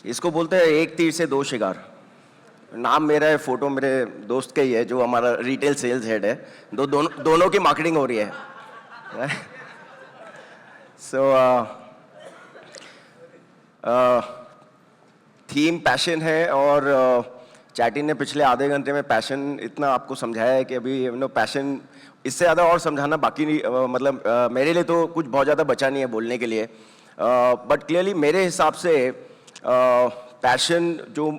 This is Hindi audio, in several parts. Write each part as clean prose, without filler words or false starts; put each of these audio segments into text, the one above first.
इसको बोलते हैं एक तीर से दो शिकार। नाम मेरा है, फोटो मेरे दोस्त का ही है जो हमारा रिटेल सेल्स हेड है। दोनों की मार्केटिंग हो रही है। सो थीम पैशन है और चैटी ने पिछले आधे घंटे में पैशन इतना आपको समझाया है कि अभी पैशन इससे ज़्यादा और समझाना बाकी नहीं, मेरे लिए तो कुछ बहुत ज़्यादा बचा नहीं है बोलने के लिए। बट क्लियरली मेरे हिसाब से पैशन जो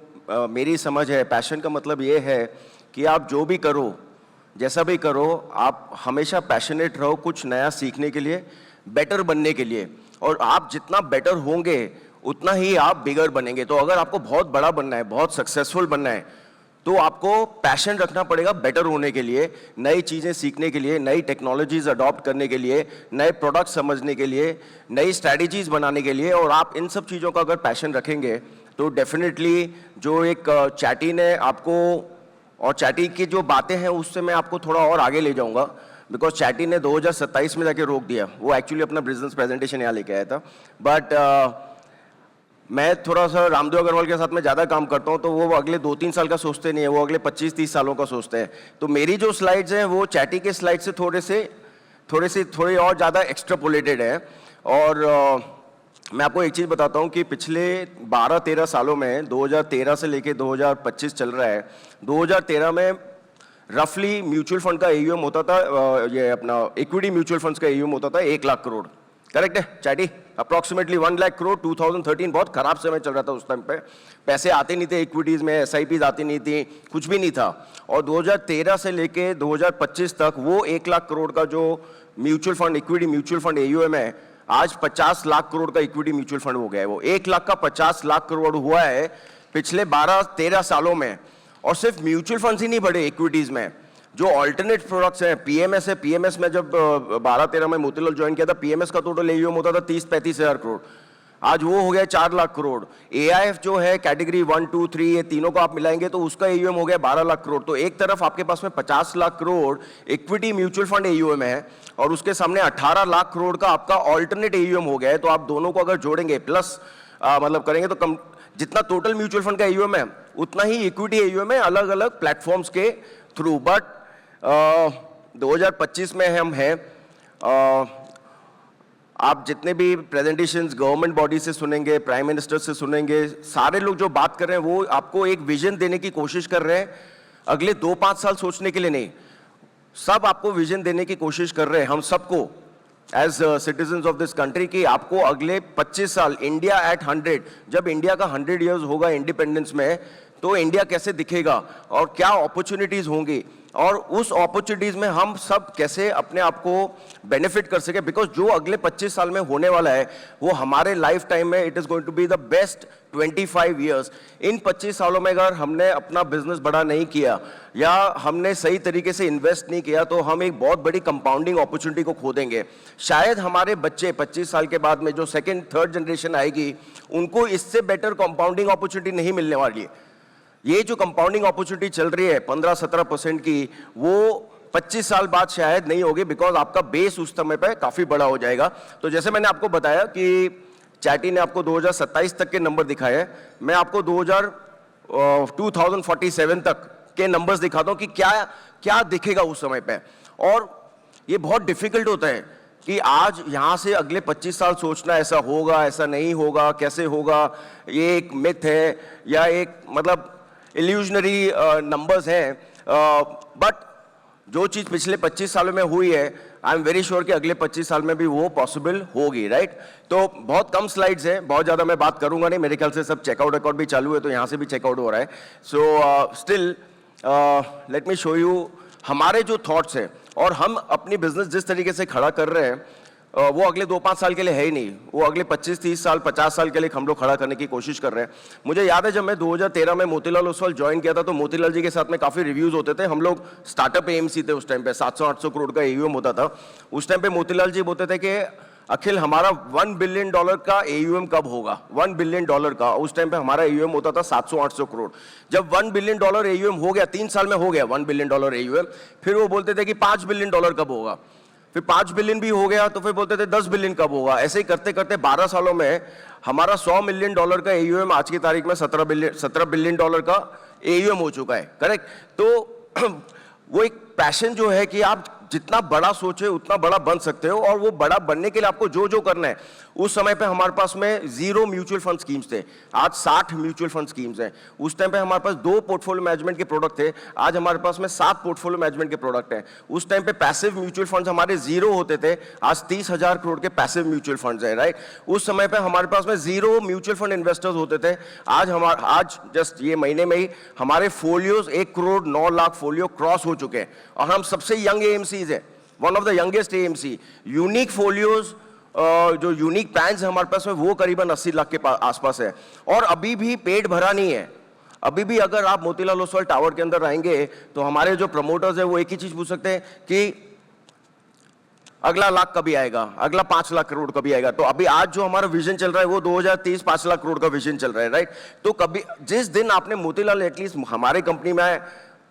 मेरी समझ है, पैशन का मतलब ये है कि आप जो भी करो, जैसा भी करो, आप हमेशा पैशनेट रहो कुछ नया सीखने के लिए, बेटर बनने के लिए। और आप जितना बेटर होंगे उतना ही आप बिगर बनेंगे। तो अगर आपको बहुत बड़ा बनना है, बहुत सक्सेसफुल बनना है, तो आपको पैशन रखना पड़ेगा बेटर होने के लिए, नई चीज़ें सीखने के लिए, नई टेक्नोलॉजीज अडॉप्ट करने के लिए, नए प्रोडक्ट समझने के लिए, नई स्ट्रैटेजीज बनाने के लिए। और आप इन सब चीज़ों का अगर पैशन रखेंगे तो डेफिनेटली जो एक चैटी ने आपको, और चैटी की जो बातें हैं उससे मैं आपको थोड़ा और आगे ले जाऊंगा, बिकॉज चैटी ने 2027 में जाके रोक दिया। वो एक्चुअली अपना बिजनेस प्रेजेंटेशन यहाँ लेके आया था। बट मैं थोड़ा सा रामदेव अग्रवाल के साथ में ज़्यादा काम करता हूँ, तो वो अगले 2-3 साल का सोचते नहीं है, वो अगले 25-30 सालों का सोचते हैं। तो मेरी जो स्लाइड्स हैं वो चैटी के स्लाइड से थोड़ी और ज़्यादा एक्स्ट्रापोलेटेड है। और मैं आपको एक चीज़ बताता हूँ कि पिछले 12-13 सालों में, 2013 से लेके 2025 चल रहा है, 2013 में रफली म्यूचुअल फंड का AUM होता था, ये अपना इक्विटी म्यूचुअल फंड्स का AUM होता था 1 लाख करोड़। करेक्ट है चैटी? अप्रॉक्सीमेटली 1 लाख करोड़। 2013 बहुत खराब समय चल रहा था उस टाइम पे, पैसे आते नहीं थे इक्विटीज़ में, SIPs आती नहीं थी, कुछ भी नहीं था। और 2013 से लेके 2025 तक वो 1 लाख करोड़ का जो mutual fund, equity mutual fund AUM है, आज 50 लाख करोड़ का इक्विटी म्यूचुअल फंड हो गया है। वो 1 लाख का 50 लाख करोड़ हुआ है पिछले 12-13 सालों में। और सिर्फ म्यूचुअल फंड्स ही नहीं बढ़े इक्विटीज़ में, जो ऑल्टरनेट प्रोडक्ट्स हैं, PMS है, PMS में जब 12-13 में मोतीलाल ज्वाइन किया था, PMS का टोटल AUM होता था 30-35 हज़ार करोड़, आज वो हो गया 4 लाख करोड़। AIF जो है कैटेगरी 1, 2, 3, ये तीनों को आप मिलाएंगे तो उसका AUM हो गया 12 लाख करोड़। तो एक तरफ आपके पास में 50 lakh crore equity mutual fund AUM है और उसके सामने 18 लाख करोड़ का आपका ऑल्टरनेट AUM हो गया है। तो आप दोनों को अगर जोड़ेंगे प्लस करेंगे तो कम, जितना टोटल म्यूचुअल फंड का AUM है उतना ही इक्विटी AUM है अलग अलग प्लेटफॉर्म्स के थ्रू। बट 2025 में हम हैं, आप जितने भी प्रेजेंटेशंस गवर्नमेंट बॉडी से सुनेंगे, प्राइम मिनिस्टर से सुनेंगे, सारे लोग जो बात कर रहे हैं वो आपको एक विजन देने की कोशिश कर रहे हैं। अगले 2-5 साल सोचने के लिए नहीं, सब आपको विजन देने की कोशिश कर रहे हैं, हम सबको as citizens of this country, की आपको अगले 25 साल इंडिया एट 100, जब इंडिया का 100 ईयर्स होगा इंडिपेंडेंस में, तो इंडिया कैसे दिखेगा और क्या अपॉर्चुनिटीज होंगी, और उस अपॉर्चुनिटीज में हम सब कैसे अपने आप को बेनिफिट कर सके। बिकॉज जो अगले 25 साल में होने वाला है वो हमारे लाइफ टाइम में it is going to be the best 25 years. इन 25 सालों में अगर हमने अपना बिजनेस बड़ा नहीं किया या हमने सही तरीके से इन्वेस्ट नहीं किया तो हम एक बहुत बड़ी कंपाउंडिंग अपॉर्चुनिटी को खो देंगे। शायद हमारे बच्चे 25 साल के बाद में जो सेकेंड थर्ड जनरेशन आएगी उनको इससे बेटर कंपाउंडिंग अपॉर्चुनिटी नहीं मिलने वाली है। ये जो कंपाउंडिंग अपॉर्चुनिटी चल रही है 15-17% की, वो 25 साल बाद शायद नहीं होगी, बिकॉज आपका बेस उस समय पे काफी बड़ा हो जाएगा। तो जैसे मैंने आपको बताया कि चैटी ने आपको 2027 तक के नंबर दिखाए हैं, मैं आपको 2047 तक के नंबर्स दिखाता हूं कि क्या क्या दिखेगा उस समय पे। और ये बहुत डिफिकल्ट होता है कि आज यहां से अगले 25 साल सोचना, ऐसा होगा ऐसा नहीं होगा, कैसे होगा, ये एक मिथ है या एक इल्यूजनरी नंबर्स हैं। बट जो चीज़ पिछले 25 सालों में हुई है, आई एम वेरी श्योर कि अगले 25 साल में भी वो पॉसिबल होगी, राइट? तो बहुत कम स्लाइड्स हैं, बहुत ज़्यादा मैं बात करूंगा नहीं, मेरे ख्याल से सब चेकआउट रिकॉर्ड भी चालू है तो यहाँ से भी चेकआउट हो रहा है। So still let me show you हमारे जो थॉट्स हैं, और हम अपनी बिजनेस जिस तरीके से खड़ा कर रहे हैं वो अगले 2-5 साल के लिए है ही नहीं, वो अगले 25-30 साल 50 साल के लिए हम लोग खड़ा करने की कोशिश कर रहे हैं। मुझे याद है जब मैं 2013 में मोतीलाल ओसवाल ज्वाइन किया था तो मोतीलाल जी के साथ में काफ़ी रिव्यूज़ होते थे। हम लोग स्टार्टअप AMC थे उस टाइम पे, 700-800 करोड़ का AUM होता था। उस टाइम पे मोतीलाल जी बोलते थे कि अखिल हमारा $1 बिलियन का AUM कब होगा, $1 बिलियन का। उस टाइम पे हमारा AUM होता था 700-800 करोड़। जब $1 बिलियन AUM हो गया, 3 साल में हो गया $1 बिलियन AUM, फिर वो बोलते थे कि $5 बिलियन कब होगा। फिर 5 बिलियन भी हो गया तो फिर बोलते थे 10 बिलियन कब होगा। ऐसे ही करते करते 12 सालों में हमारा $100 मिलियन का AUM आज की तारीख में 17 बिलियन डॉलर का AUM हो चुका है, करेक्ट। तो वो एक पैशन जो है कि आप जितना बड़ा सोचे उतना बड़ा बन सकते हो, और वो बड़ा बनने के लिए आपको जो जो करना है। उस समय पे हमारे पास में 0 म्यूचुअल फंड स्कीम्स थे, आज 60 म्यूचुअल फंड स्कीम्स हैं। उस टाइम पे हमारे पास 2 पोर्टफोलियो मैनेजमेंट के प्रोडक्ट थे, आज हमारे पास में 7 पोर्टफोलियो मैनेजमेंट के प्रोडक्ट हैं। उस टाइम पे पैसिव म्यूचुअल फंड्स हमारे 0 होते थे, आज 30,000 करोड़ के पैसिव म्यूचुअल फंड्स हैं, राइट। उस समय पे हमारे पास में 0 म्यूचुअल फंड इन्वेस्टर्स होते थे, आज जस्ट ये महीने में ही हमारे folios 1 crore 9 lakh folio cross हो चुके हैं, और हम सबसे यंग AMCs है, one of the youngest AMC। Unique folios जो यूनिक प्लान्स है हमारे पास में वो करीबन 80 लाख के आसपास है, और अभी भी पेट भरा नहीं है। अभी भी अगर आप मोतीलाल ओसवाल टावर के अंदर रहेंगे तो हमारे जो प्रमोटर्स है वो एक ही चीज पूछ सकते हैं कि अगला लाख कभी आएगा, अगला 5 लाख करोड़ कभी आएगा। तो अभी आज जो हमारा विजन चल रहा है वो 2030 5 लाख करोड़ का विजन चल रहा है, राइट। तो कभी जिस दिन आपने मोतीलाल, एटलीस्ट हमारे कंपनी में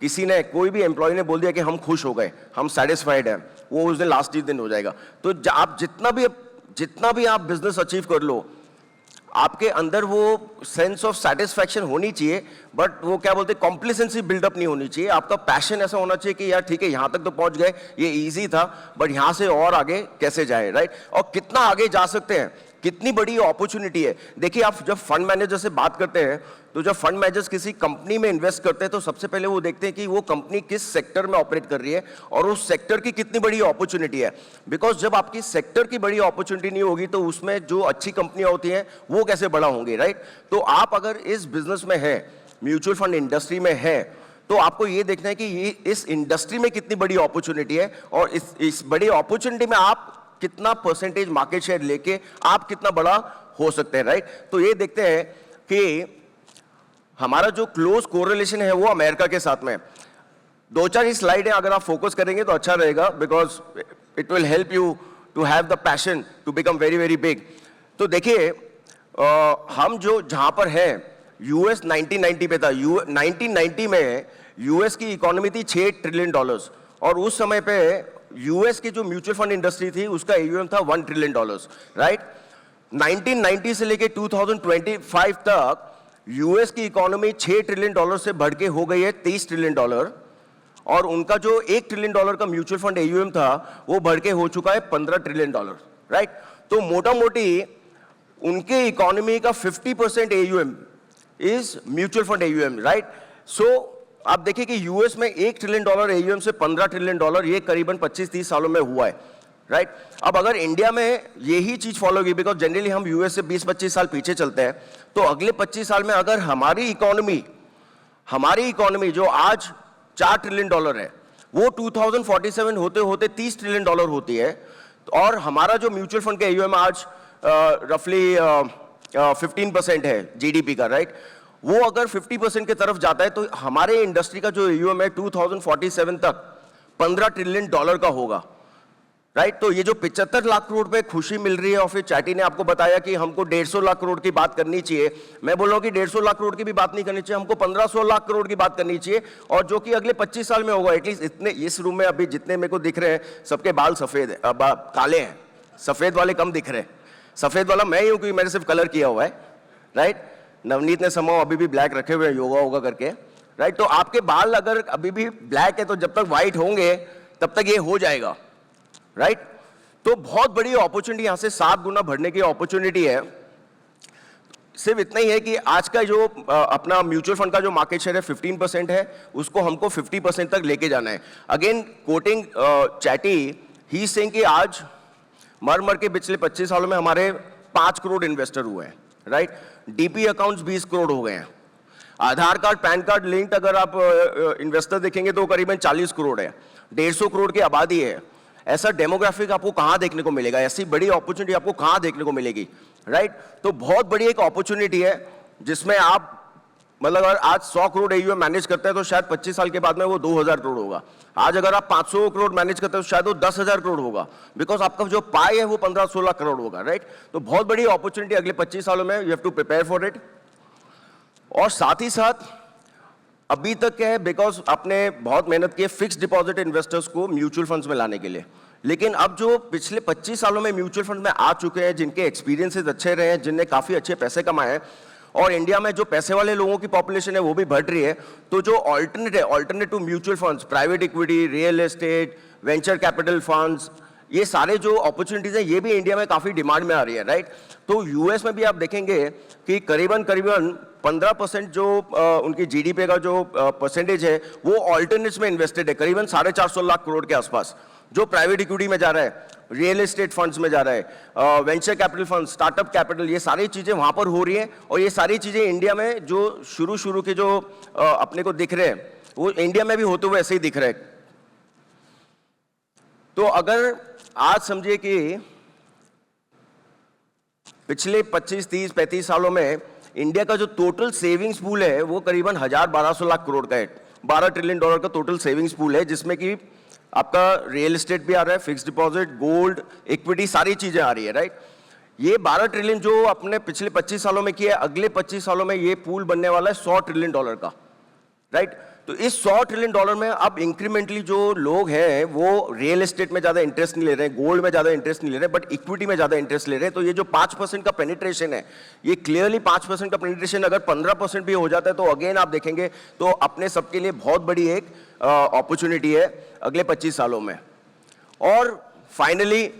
किसी ने, कोई भी एम्प्लॉय ने बोल दिया कि हम खुश हो गए, हम सेटिस्फाइड हैं, वो उस दिन लास्ट ही दिन हो जाएगा। तो आप जितना भी आप बिजनेस अचीव कर लो, आपके अंदर वो सेंस ऑफ सेटिस्फैक्शन होनी चाहिए, बट वो क्या बोलते हैं, कॉम्प्लिसेंसी बिल्डअप नहीं होनी चाहिए। आपका पैशन ऐसा होना चाहिए कि यार ठीक है, यहां तक तो पहुंच गए, ये इजी था, बट यहां से और आगे कैसे जाए, राइट। और कितना आगे जा सकते हैं, कितनी बड़ी अपॉर्चुनिटी है। देखिए, आप जब फंड मैनेजर से बात करते हैं तो जब फंड मैनेजर्स किसी कंपनी में इन्वेस्ट करते हैं तो सबसे पहले वो देखते हैं कि वो कंपनी किस सेक्टर में ऑपरेट कर रही है और उस सेक्टर की कितनी बड़ी अपॉर्चुनिटी है। बिकॉज जब आपकी सेक्टर की बड़ी अपॉर्चुनिटी नहीं होगी तो उसमें जो अच्छी कंपनियां होती हैं वो कैसे बड़ा होंगे, राइट। तो आप अगर इस बिजनेस में है, म्यूचुअल फंड इंडस्ट्री में है, तो आपको ये देखना है कि ये इस इंडस्ट्री में कितनी बड़ी अपॉर्चुनिटी है, और इस बड़ी अपॉर्चुनिटी में आप कितना परसेंटेज मार्केट शेयर लेके आप कितना बड़ा हो सकते हैं, राइट। तो ये देखते हैं कि हमारा जो क्लोज कोरिलेशन है वो अमेरिका के साथ में। 2-4 स्लाइड है, अगर आप फोकस करेंगे तो अच्छा रहेगा, because it will help you to have the passion to become very very big. तो देखिए, हम जो जहां पर है, यूएस 1990 पे था। 1990 में यूएस की इकोनॉमी थी $6 ट्रिलियन, और उस समय पे यूएस की जो म्यूचुअल फंड इंडस्ट्री थी उसका AUM था $1 ट्रिलियन, राइट। 1990 से लेके 2025 तक यूएस की इकोनॉमी $6 ट्रिलियन से बढ़ के हो गई है $30 ट्रिलियन, और उनका जो $1 ट्रिलियन का म्यूचुअल फंड AUM था वो बढ़ के हो चुका है $15 ट्रिलियन, राइट। तो मोटा मोटी उनके इकोनॉमी का 50% AUM is mutual fund AUM, right. So आप देखिए कि यूएस में $1 ट्रिलियन AUM से $15 ट्रिलियन ये करीबन 25-30 सालों में हुआ है, राइट। अब अगर इंडिया में यही चीज फॉलो की, बिकॉज जनरली हम यूएस से 20-25 साल पीछे चलते हैं, तो अगले 25 साल में अगर हमारी इकोनॉमी जो आज $4 ट्रिलियन है वो 2047 होते होते $30 ट्रिलियन होती है, और हमारा जो म्यूचुअल फंड का AUM आज रफली 15% है GDP का, राइट। वो अगर 50% की तरफ जाता है तो हमारे इंडस्ट्री का जो AUM है 2047 तक $15 ट्रिलियन का होगा, राइट। तो ये जो 75 लाख करोड़ पे खुशी मिल रही है, और फिर चैटी ने आपको बताया कि हमको 150 लाख करोड़ की बात करनी चाहिए, मैं बोल रहा हूं कि 150 लाख करोड़ की भी बात नहीं करनी चाहिए, हमको 1500 लाख करोड़ की बात करनी चाहिए, और जो कि अगले 25 साल में होगा। एटलीस्ट इतने, इस रूम में अभी जितने मेरे को दिख रहे हैं सबके बाल सफेद है, काले हैं, सफेद वाले कम दिख रहे हैं। सफेद वाला मैं ही हूं क्योंकि मैंने सिर्फ कलर किया हुआ है, राइट। नवनीत ने समाओ अभी भी ब्लैक रखे हुए हैं योगा करके, राइट। तो आपके बाल अगर अभी भी ब्लैक है तो जब तक व्हाइट होंगे तब तक ये हो जाएगा, राइट। तो बहुत बड़ी अपॉर्चुनिटी, यहां से 7 गुना बढ़ने की अपॉर्चुनिटी है। सिर्फ इतना ही है कि आज का जो अपना म्यूचुअल फंड का जो मार्केट शेयर है 15% है, उसको हमको 50% तक लेके जाना है। Again coating chatty, he saying कि आज मर के पिछले 25 सालों में हमारे 5 करोड़ इन्वेस्टर हुए हैं, राइट। डीपी अकाउंट्स 20 करोड़ हो गए हैं। आधार कार्ड, पैन कार्ड लिंक्ड अगर आप इन्वेस्टर देखेंगे तो करीबन 40 करोड़ है। 150 करोड़ की आबादी है। ऐसा डेमोग्राफिक आपको कहां देखने को मिलेगा, ऐसी बड़ी अपॉर्चुनिटी आपको कहां देखने को मिलेगी, राइट। तो बहुत बड़ी एक अपॉर्चुनिटी है जिसमें आप मतलब अगर आज 100 करोड़ AUM मैनेज करते हैं तो शायद 25 साल के बाद में वो 2000 करोड़ होगा। आज अगर आप 500 करोड़ मैनेज करते हैं तो शायद वो 10,000 करोड़ होगा, बिकॉज आपका जो पाई है वो 15-16 करोड़ होगा, राइट। तो बहुत बड़ी अपॉर्चुनिटी अगले 25 सालों में, you have to prepare for it. और साथ ही साथ अभी तक क्या है, बिकॉज आपने बहुत मेहनत की है फिक्स डिपॉजिट इन्वेस्टर्स को म्यूचुअल फंड्स में लाने के लिए। लेकिन अब जो पिछले 25 सालों में म्यूचुअल फंड में आ चुके हैं, जिनके एक्सपीरियंसेस अच्छे रहे हैं, जिनने काफ़ी अच्छे पैसे कमाए हैं, और इंडिया में जो पैसे वाले लोगों की पॉपुलेशन है वो भी बढ़ रही है, तो जो alternate to mutual funds, private equity, real estate, venture capital funds, ये सारे जो अपॉर्चुनिटीज़ हैं ये भी इंडिया में काफ़ी डिमांड में आ रही है, राइट। तो यूएस में भी आप देखेंगे कि करीबन 15% जो उनकी जीडीपी का जो परसेंटेज है वो ऑल्टरनेट्स में इन्वेस्टेड है, करीबन 450 लाख करोड़ के आसपास, जो प्राइवेट इक्विटी में जा रहा है, रियल एस्टेट फंड्स में जा रहा है, venture capital fund, startup capital, ये सारी चीज़ें वहाँ पर हो रही हैं। और ये सारी चीज़ें इंडिया में जो शुरू के जो अपने को दिख रहे हैं वो इंडिया में भी होते हुए ऐसे ही दिख रहे हैं। तो अगर आज समझिए कि पिछले 25, 30, 35 सालों में इंडिया का जो टोटल सेविंग्स पूल है वो करीबन 1200 लाख करोड़ का है, $12 ट्रिलियन का टोटल सेविंग्स पूल है, जिसमें कि आपका रियल एस्टेट भी आ रहा है, फिक्स्ड डिपॉजिट, गोल्ड, इक्विटी, सारी चीजें आ रही है, राइट। ये 12 ट्रिलियन जो अपने पिछले 25 सालों में किया है, अगले 25 सालों में ये पूल बनने वाला है $100 ट्रिलियन का, राइट। तो इस $100 ट्रिलियन में अब इंक्रीमेंटली जो लोग हैं वो रियल एस्टेट में ज्यादा इंटरेस्ट नहीं ले रहे हैं, गोल्ड में ज्यादा इंटरेस्ट नहीं ले रहे हैं, बट इक्विटी में ज्यादा इंटरेस्ट ले रहे हैं। तो ये जो 5% का पेनिट्रेशन है, ये क्लियरली 5% का पेनिट्रेशन अगर 15% भी हो जाता है तो अगेन आप देखेंगे तो अपने सबके लिए बहुत बड़ी एक अपॉर्चुनिटी है अगले 25 सालों में। और फाइनली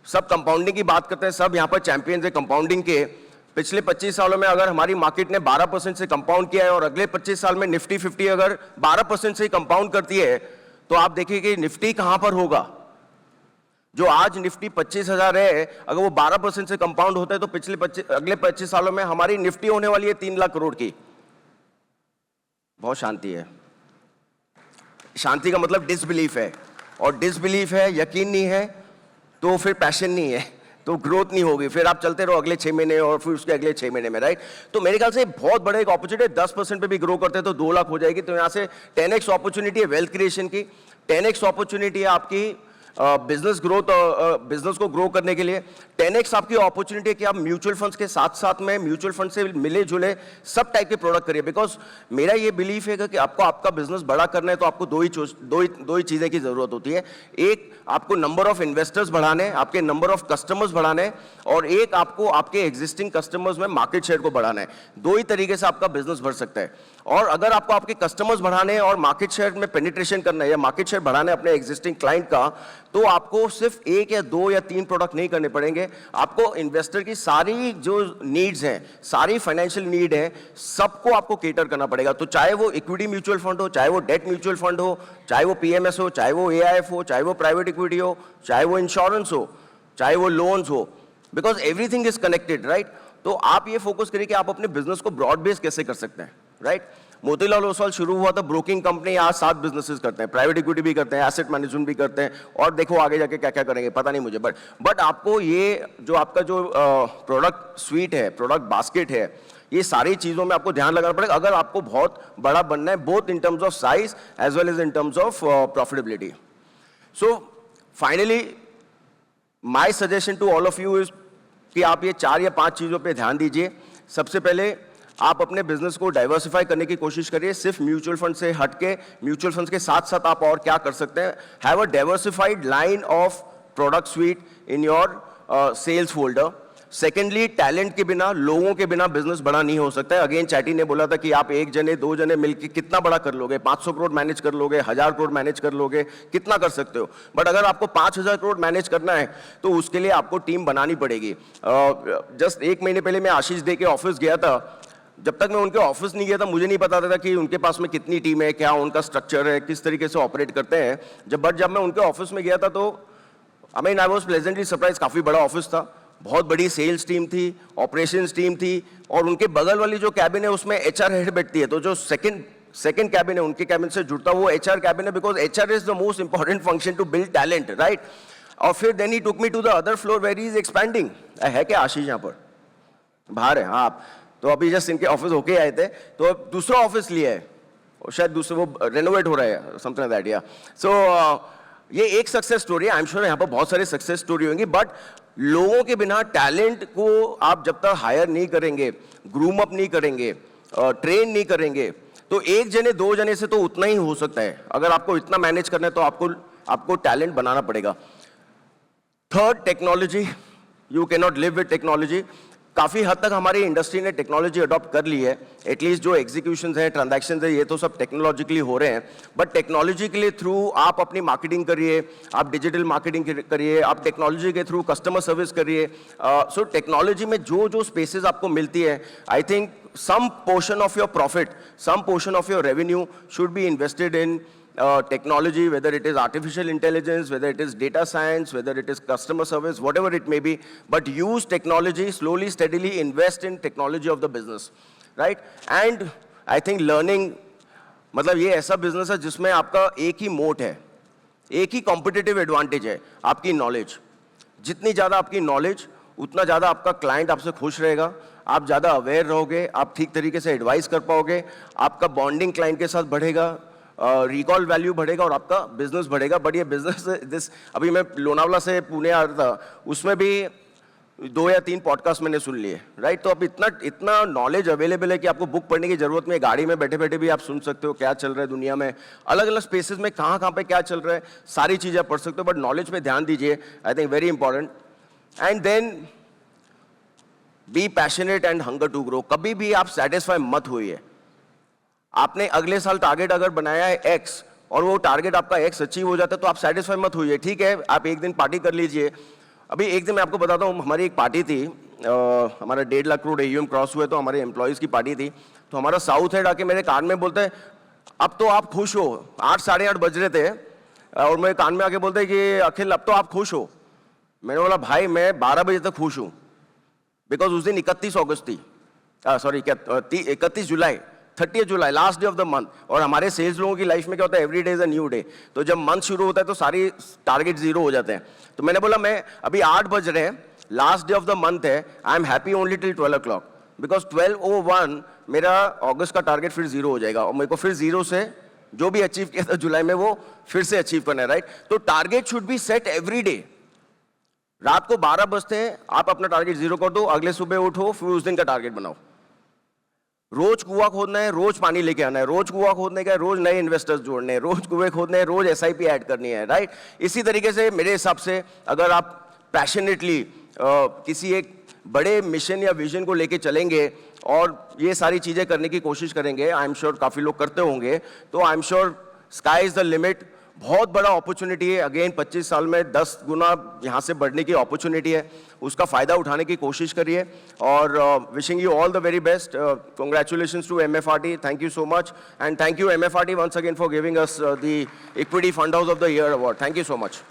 सब कंपाउंडिंग की बात करते हैं, सब यहाँ पर चैंपियंस है कंपाउंडिंग के। पिछले 25 सालों में अगर हमारी मार्केट ने 12% से कंपाउंड किया है और अगले 25 साल में निफ्टी 50 अगर 12% से कंपाउंड करती है, तो आप देखिए कि निफ्टी कहां पर होगा। जो आज निफ्टी 25,000 है, अगर वो 12% से कंपाउंड होता है तो अगले 25 सालों में हमारी निफ्टी होने वाली है 3 लाख करोड़ की। बहुत शांति है। शांति का मतलब डिसबिलीफ है, और डिसबिलीफ है, यकीन नहीं है, तो फिर पैशन नहीं है, तो ग्रोथ नहीं होगी। फिर आप चलते रहो अगले 6 महीने और फिर उसके अगले 6 महीने में, राइट। तो मेरे ख्याल से बहुत बड़ा एक अपॉर्चुनिटी है। 10% पे भी ग्रो करते हैं तो 2 लाख हो जाएगी। तो यहाँ से 10x अपॉर्चुनिटी है वेल्थ क्रिएशन की, 10x अपॉर्चुनिटी है आपकी बिजनेस ग्रोथ, बिजनेस को ग्रो करने के लिए। 10x आपकी अपॉर्चुनिटी है कि आप म्यूचुअल फंड्स के साथ साथ में म्यूचुअल फंड से मिले जुले सब टाइप के प्रोडक्ट करिए। बिकॉज मेरा ये बिलीफ है कि आपको आपका बिजनेस बड़ा करना है तो आपको दो ही चीजें की जरूरत होती है। एक, आपको नंबर ऑफ इन्वेस्टर्स बढ़ाने, आपके नंबर ऑफ कस्टमर्स बढ़ाने, और एक आपको आपके एग्जिस्टिंग कस्टमर्स में मार्केट शेयर को बढ़ाना है। 2 ही तरीके से आपका बिजनेस बढ़ सकता है। और अगर आपको आपके कस्टमर्स बढ़ाने और मार्केट शेयर में पेनिट्रेशन करना है या मार्केट शेयर बढ़ाना है अपने एग्जिस्टिंग क्लाइंट का, तो आपको सिर्फ 1 या 2 या 3 प्रोडक्ट नहीं करने पड़ेंगे। आपको इन्वेस्टर की सारी जो नीड्स हैं, सारी फाइनेंशियल नीड है, सबको आपको केटर करना पड़ेगा। तो चाहे वो इक्विटी म्यूचुअल फंड हो, चाहे वो डेट म्यूचुअल फंड हो, चाहे वो पीएमएस हो, चाहे वो एआईएफ हो, चाहे वो प्राइवेट इक्विटी हो, चाहे वो इंश्योरेंस हो, चाहे वो लोन्स हो, because everything is connected, right. तो आप ये फोकस करिए कि आप अपने बिजनेस को ब्रॉड बेस कैसे कर सकते हैं, राइट। मोतीलाल ओसवाल शुरू हुआ था ब्रोकिंग कंपनी, आज 7 बिजनेसेस करते हैं, प्राइवेट इक्विटी भी करते हैं, एसेट मैनेजमेंट भी करते हैं, और देखो आगे जाके क्या क्या करेंगे पता नहीं मुझे। बट आपको ये जो आपका जो प्रोडक्ट स्वीट है, प्रोडक्ट बास्केट है, ये सारी चीजों में आपको ध्यान लगाना पड़ेगा अगर आपको बहुत बड़ा बनना है, both in terms of size as well as in terms of profitability. So finally my suggestion to all of you is कि आप ये 4 या 5 चीजों पे ध्यान दीजिए। सबसे पहले आप अपने बिजनेस को डाइवर्सिफाई करने की कोशिश करिए, सिर्फ म्यूचुअल फंड से हटके। म्यूचुअल फंड्स के साथ साथ आप और क्या कर सकते हैं, have a diversified line of product suite in your sales folder. Secondly, talent के बिना, लोगों के बिना बिजनेस बड़ा नहीं हो सकता है। अगेन चैटी ने बोला था कि आप 1 जने 2 जने मिलकर कितना बड़ा कर लोगे, 500 करोड़ मैनेज कर लोगे, 1000 करोड़ मैनेज कर लोगे, कितना कर सकते हो। बट अगर आपको 5000 करोड़ मैनेज करना है तो उसके लिए आपको टीम बनानी पड़ेगी। जस्ट 1 महीने पहले मैं आशीष दे के ऑफिस गया था। जब तक मैं उनके ऑफिस नहीं गया था मुझे नहीं पता था कि उनके पास में कितनी टीम है, क्या उनका स्ट्रक्चर है, किस तरीके से ऑपरेट करते हैं। जब मैं उनके ऑफिस में गया था तो आई वाज प्लेजेंटली सरप्राइज। काफी बड़ा ऑफिस था, बहुत बड़ी सेल्स टीम थी, ऑपरेशंस टीम थी, और उनके बगल वाली जो कैबिन है उसमें एचआर हेड बैठती है। तो जो सेकंड कैबिन है, उनके कैबिन से जुड़ता वो एचआर कैबिन है, because HR is the most important function to build talent, right. और फिर then he took me to the other floor where he is expanding. है क्या आशीष यहाँ पर? बाहर है, हाँ। आप तो अभी जस्ट इनके ऑफिस होके आए थे, तो दूसरा ऑफिस लिया है, और शायद दूसरे वो रेनोवेट हो रहा है, समथिंग लाइक दैट, या। सो ये एक सक्सेस स्टोरी है। आई एम श्योर यहाँ पर बहुत सारी सक्सेस स्टोरी होंगी, बट लोगों के बिना, टैलेंट को आप जब तक हायर नहीं करेंगे, ग्रूम अप नहीं करेंगे, ट्रेन नहीं करेंगे, तो 1 जने 2 जने से तो उतना ही हो सकता है। अगर आपको इतना मैनेज करना है तो आपको टैलेंट बनाना पड़ेगा। Third, technology. You can not live with technology. काफ़ी हद तक हमारी इंडस्ट्री ने टेक्नोलॉजी अडॉप्ट कर ली है. एटलीस्ट जो एग्जीक्यूशन है, ट्रांजैक्शन है, ये तो सब टेक्नोलॉजिकली हो रहे हैं. बट टेक्नोलॉजी के लिए थ्रू आप अपनी मार्केटिंग करिए, आप डिजिटल मार्केटिंग करिए, आप टेक्नोलॉजी के थ्रू कस्टमर सर्विस करिए. सो टेक्नोलॉजी में जो जो स्पेसेस आपको मिलती है, I think some portion of your profit, some portion of your revenue should be invested in technology, whether it is artificial intelligence, whether it is data science, whether it is customer service, whatever it may be. But use technology, slowly, steadily invest in technology of the business, right? And I think learning, मतलब ये ऐसा business है जिसमें आपका एक ही मोट है, एक ही competitive advantage है, आपकी knowledge. जितनी ज़्यादा आपकी knowledge, उतना ज़्यादा आपका क्लाइंट आपसे खुश रहेगा, आप ज़्यादा अवेयर रहोगे, आप ठीक तरीके से एडवाइस कर पाओगे, आपका बॉन्डिंग क्लाइंट के साथ बढ़ेगा, रिकॉल वैल्यू बढ़ेगा और आपका बिजनेस बढ़ेगा. बट ये बिजनेस अभी मैं लोनावला से पुणे आ रहा था, उसमें भी 2 या 3 पॉडकास्ट मैंने सुन लिए, राइट. तो अब इतना नॉलेज अवेलेबल है कि आपको बुक पढ़ने की जरूरत नहीं है. गाड़ी में बैठे बैठे भी आप सुन सकते हो क्या चल रहा है दुनिया में, अलग अलग स्पेसेस में कहाँ पे क्या चल रहा है, सारी चीज़ें आप पढ़ सकते हो. बट नॉलेज पे ध्यान दीजिए, I think very important. And then be passionate and hunger to grow. कभी भी आप सेटिस्फाई मत होइए. आपने अगले साल टारगेट अगर बनाया है एक्स और वो टारगेट आपका एक्स अचीव हो जाता है तो आप सेटिस्फाई मत होइए. ठीक है, आप एक दिन पार्टी कर लीजिए. अभी एक दिन मैं आपको बताता हूँ, हमारी एक पार्टी थी, हमारा 1.5 लाख करोड़ AUM क्रॉस हुए तो हमारे एम्प्लॉयज़ की पार्टी थी. तो हमारा साउथ हेड आके मेरे कान में बोलता है, अब तो आप खुश हो. 8 साढ़े 8 बज रहे थे और मेरे कान में आके बोलते हैं कि अखिल अब तो आप खुश हो. मैंने बोला भाई मैं 12 बजे तक खुश हूँ, बिकॉज उस दिन 31 अगस्त थी, sorry 31 July, 30 July, last day of the month. और हमारे सेल्स लोगों की लाइफ में क्या होता है, every day is a new day. तो जब मंथ शुरू होता है तो सारी टारगेट जीरो हो जाते हैं. तो मैंने बोला मैं अभी 8 बज रहे हैं, last day of the month है, I am happy only till 12 o'clock, because 12:01 मेरा अगस्त का टारगेट फिर जीरो हो जाएगा और मेरे को फिर जीरो से जो भी अचीव किया था जुलाई में वो फिर से अचीव करना है, राइट. तो target should be set every day. रात को 12 बजते हैं, आप अपना टारगेट जीरो कर दो, अगले सुबह उठो, फिर उस दिन का टारगेट बनाओ. रोज कुआं खोदना है, रोज पानी लेके आना है, रोज कुआं खोदने का है, रोज नए इन्वेस्टर्स जोड़ने हैं, रोज कुएं खोदने हैं, रोज SIP ऐड करनी है, राइट. इसी तरीके से मेरे हिसाब से अगर आप पैशनेटली किसी एक बड़े मिशन या विजन को लेके चलेंगे और ये सारी चीजें करने की कोशिश करेंगे, आई एम श्योर काफी लोग करते होंगे, तो I am sure sky is the limit. बहुत बड़ा अपॉर्चुनिटी है. अगेन 25 साल में 10 गुना यहाँ से बढ़ने की अपॉर्चुनिटी है, उसका फायदा उठाने की कोशिश करिए. और wishing you all the very best. Congratulations to MFRT. Thank you so much and thank you MFRT once again for giving us the equity fund house of the year award. Thank you so much.